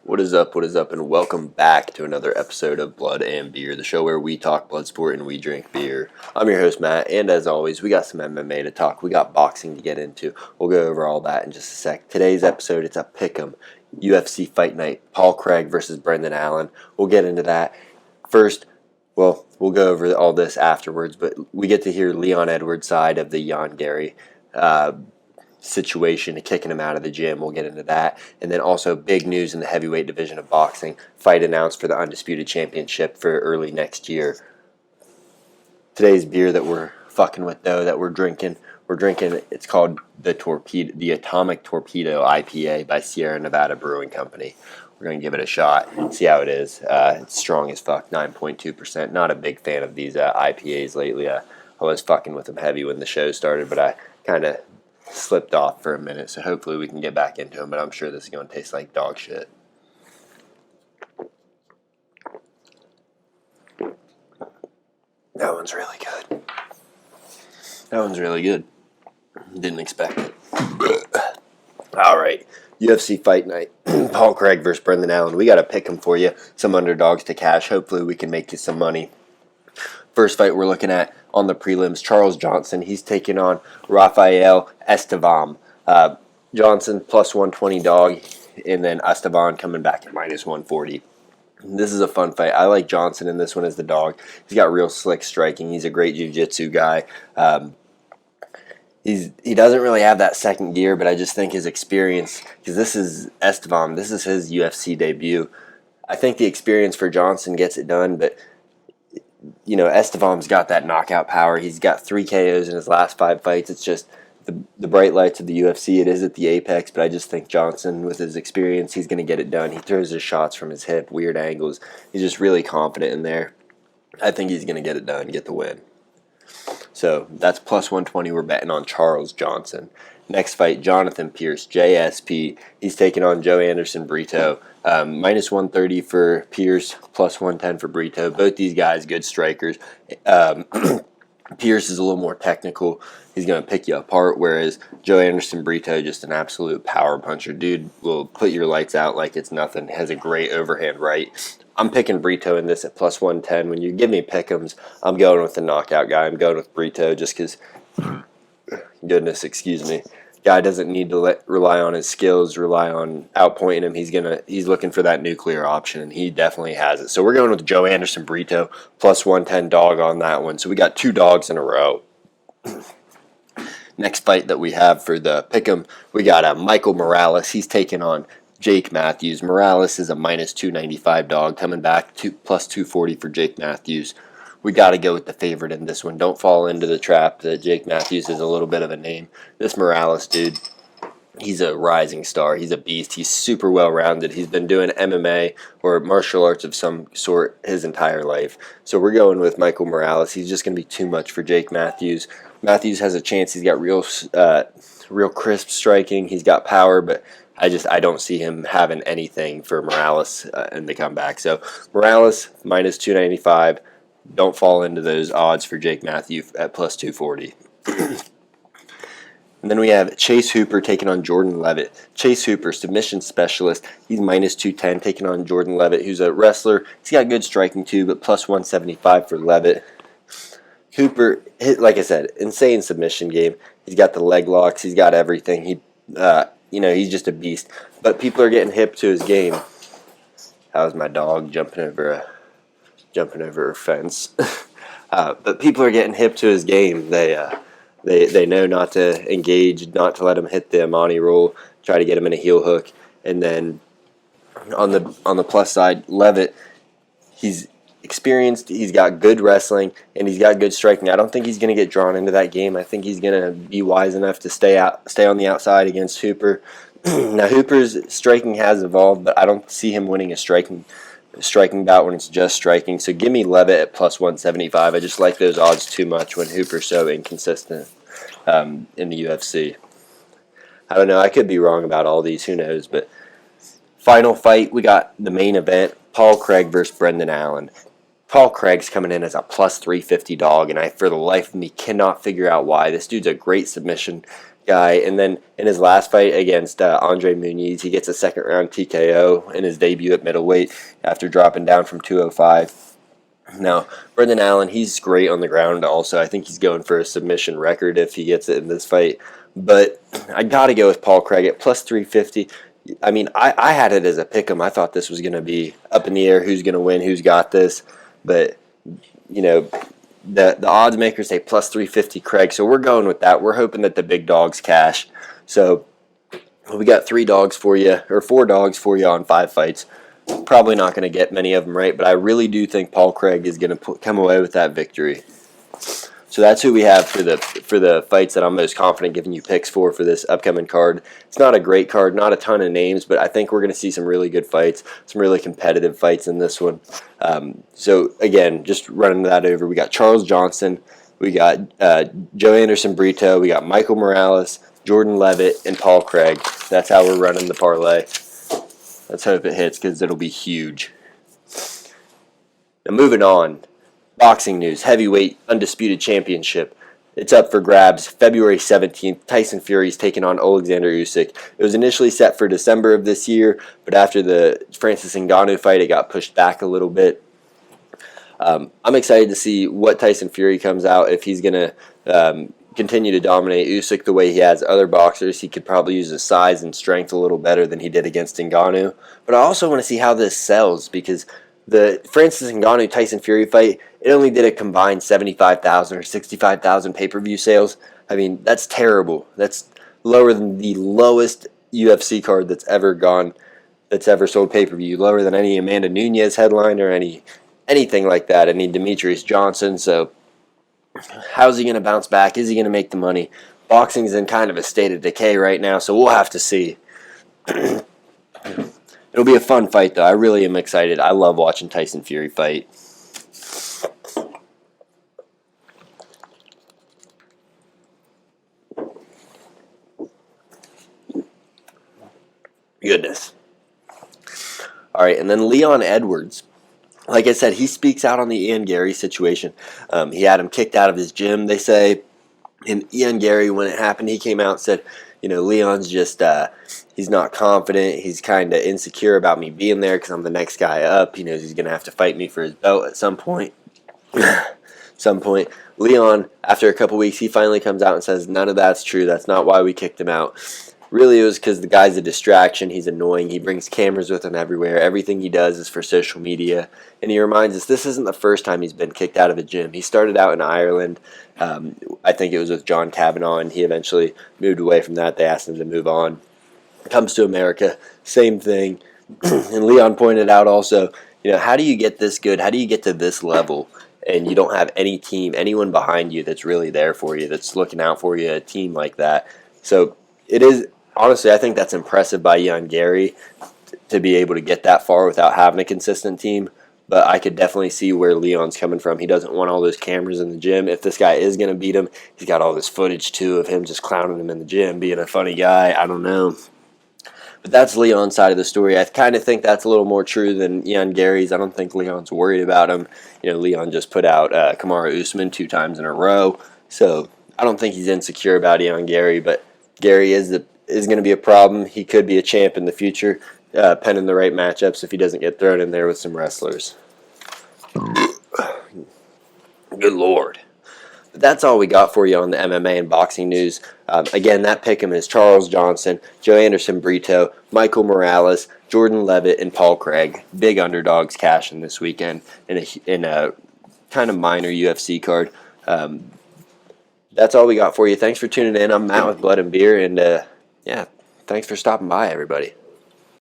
What is up, and welcome back to another episode of Blood and Beer, the show where we talk blood sport and we drink beer. I'm your host, Matt, and as always, we got some MMA to talk. We got boxing to get into. We'll go over all that in just a sec. Today's episode, it's a pick'em. UFC Fight Night, Paul Craig versus Brendan Allen. We'll get into that. First, we'll go over all this afterwards, but we get to hear Leon Edwards' side of the Ian Garry situation, kicking him out of the gym. We'll get into that. And then also big news in the heavyweight division of boxing. Fight announced for the Undisputed Championship for early next year. Today's beer that we're fucking with, though, that we're drinking, it's called the Atomic Torpedo IPA by Sierra Nevada Brewing Company. We're going to give it a shot and see how it is. It's strong as fuck, 9.2%. Not a big fan of these IPAs lately. I was fucking with them heavy when the show started, but I kind of slipped off for a minute, so hopefully we can get back into them, but I'm sure this is going to taste like dog shit. That one's really good. Didn't expect it. Alright, UFC Fight Night. Paul Craig versus Brendan Allen. We got to pick them for you. Some underdogs to cash. Hopefully we can make you some money. First fight we're looking at on the prelims, Charles Johnson. He's taking on Rafael Estevam. Johnson plus 120 dog, and then Estevam coming back at minus 140. This is a fun fight. I like Johnson in this one as the dog. He's got real slick striking. He's a great jiu-jitsu guy. He doesn't really have that second gear, but I just think his experience, because this is Estevam, this is his UFC debut. I think the experience for Johnson gets it done, but you know, Estevam's got that knockout power. He's got 3 KOs in his last 5 fights. It's just the bright lights of the UFC. It is at the apex, but I just think Johnson, with his experience, he's going to get it done. He throws his shots from his hip, weird angles. He's just really confident in there. I think he's going to get it done, get the win. So that's plus 120. We're betting on Charles Johnson. Next fight, Jonathan Pierce, JSP. He's taking on Joe Anderson Brito. Minus 130 for Pierce, plus 110 for Brito. Both these guys, good strikers. Pierce is a little more technical. He's going to pick you apart, whereas Joe Anderson Brito, just an absolute power puncher. Dude will put your lights out like it's nothing. Has a great overhand right. I'm picking Brito in this at plus 110. When you give me pick'ems, I'm going with the knockout guy. I'm going with Brito just because, goodness, excuse me. Guy doesn't need to rely on his skills, rely on outpointing him. He's looking for that nuclear option, and he definitely has it. So we're going with Joe Anderson Brito, plus 110 dog on that one. So we got 2 dogs in a row. Next fight that we have for the pick'em, we got Michael Morales. He's taking on Jake Matthews. Morales is a minus 295 dog, coming back to plus 240 for Jake Matthews. We got to go with the favorite in this one. Don't fall into the trap that Jake Matthews is a little bit of a name. This Morales dude, he's a rising star. He's a beast. He's super well-rounded. He's been doing MMA or martial arts of some sort his entire life. So we're going with Michael Morales. He's just going to be too much for Jake Matthews. Matthews has a chance. He's got real crisp striking. He's got power, but I don't see him having anything for Morales in the comeback. So Morales, minus 295. Don't fall into those odds for Jake Matthews at plus 240. And then we have Chase Hooper taking on Jordan Levitt. Chase Hooper, submission specialist. He's minus 210 taking on Jordan Levitt, who's a wrestler. He's got good striking too, but plus 175 for Levitt. Hooper, like I said, insane submission game. He's got the leg locks. He's got everything. He's just a beast. But people are getting hip to his game. How's my dog jumping over a fence? But people are getting hip to his game. They know not to engage, not to let him hit the Amani roll, try to get him in a heel hook. And then on the plus side, Levitt, he's experienced, he's got good wrestling, and he's got good striking. I don't think he's going to get drawn into that game. I think he's going to be wise enough to stay on the outside against Hooper. Now, Hooper's striking has evolved, but I don't see him winning a striking bout when it's just striking. So give me Levitt at plus 175. I just like those odds too much when Hooper's so inconsistent in the UFC. I don't know. I could be wrong about all these. Who knows? But final fight, we got the main event, Paul Craig versus Brendan Allen. Paul Craig's coming in as a plus 350 dog, and I, for the life of me, cannot figure out why. This dude's a great submission guy. And then in his last fight against Andre Muniz, he gets a second-round TKO in his debut at middleweight after dropping down from 205. Now, Brendan Allen, he's great on the ground also. I think he's going for a submission record if he gets it in this fight. But I got to go with Paul Craig at plus 350. I mean, I had it as a pick 'em. I thought this was going to be up in the air. Who's going to win? Who's got this? But, you know, the odds makers say plus 350 Craig. So we're going with that. We're hoping that the big dogs cash. So we got 3 dogs for you, or 4 dogs for you on 5 fights. Probably not going to get many of them right, but I really do think Paul Craig is going to come away with that victory. So that's who we have for the fights that I'm most confident giving you picks for this upcoming card. It's not a great card, not a ton of names, but I think we're going to see some really good fights, some really competitive fights in this one. So again, just running that over, we got Charles Johnson, we got Joe Anderson Brito, we got Michael Morales, Jordan Leavitt, and Paul Craig. That's how we're running the parlay. Let's hope it hits because it'll be huge. Now moving on, boxing news, heavyweight undisputed championship. It's up for grabs February 17th. Tyson Fury's taking on Alexander Usyk. It was initially set for December of this year, but after the Francis Ngannou fight, it got pushed back a little bit. I'm excited to see what Tyson Fury comes out. If he's going to continue to dominate Usyk the way he has other boxers, he could probably use his size and strength a little better than he did against Ngannou. But I also want to see how this sells, because the Francis Ngannou Tyson Fury fight, it only did a combined 75,000 or 65,000 pay-per-view sales. I mean, that's terrible. That's lower than the lowest UFC card that's ever sold pay-per-view, lower than any Amanda Nunes headline or anything like that, any Demetrius Johnson. So how's he going to bounce back? Is he going to make the money? Boxing's in kind of a state of decay right now, so we'll have to see. It'll be a fun fight, though. I really am excited. I love watching Tyson Fury fight. Goodness. All right, and then Leon Edwards. Like I said, he speaks out on the Ian Garry situation. He had him kicked out of his gym, they say. And Ian Garry, when it happened, he came out and said, you know, Leon's just, he's not confident. He's kind of insecure about me being there because I'm the next guy up. He knows he's going to have to fight me for his belt at some point. Leon, after a couple weeks, he finally comes out and says, none of that's true. That's not why we kicked him out. Really, it was because the guy's a distraction. He's annoying. He brings cameras with him everywhere. Everything he does is for social media. And he reminds us this isn't the first time he's been kicked out of a gym. He started out in Ireland. I think it was with John Kavanaugh, and he eventually moved away from that. They asked him to move on. Comes to America, same thing. And Leon pointed out also, you know, how do you get this good? How do you get to this level? And you don't have any team, anyone behind you that's really there for you, that's looking out for you, a team like that. So it is, honestly, I think that's impressive by Ian Garry to be able to get that far without having a consistent team. But I could definitely see where Leon's coming from. He doesn't want all those cameras in the gym. If this guy is going to beat him, he's got all this footage, too, of him just clowning him in the gym, being a funny guy. I don't know. But that's Leon's side of the story. I kind of think that's a little more true than Ian Garry's. I don't think Leon's worried about him. You know, Leon just put out Kamaru Usman 2 times in a row. So I don't think he's insecure about Ian Garry. But Garry is going to be a problem. He could be a champ in the future, pending the right matchups if he doesn't get thrown in there with some wrestlers. Good Lord. But that's all we got for you on the MMA and boxing news. Again, that pick'em is Charles Johnson, Joe Anderson Brito, Michael Morales, Jordan Leavitt, and Paul Craig. Big underdogs cashing this weekend in a kind of minor UFC card. That's all we got for you. Thanks for tuning in. I'm Matt with Blood and Beer, and yeah, thanks for stopping by, everybody.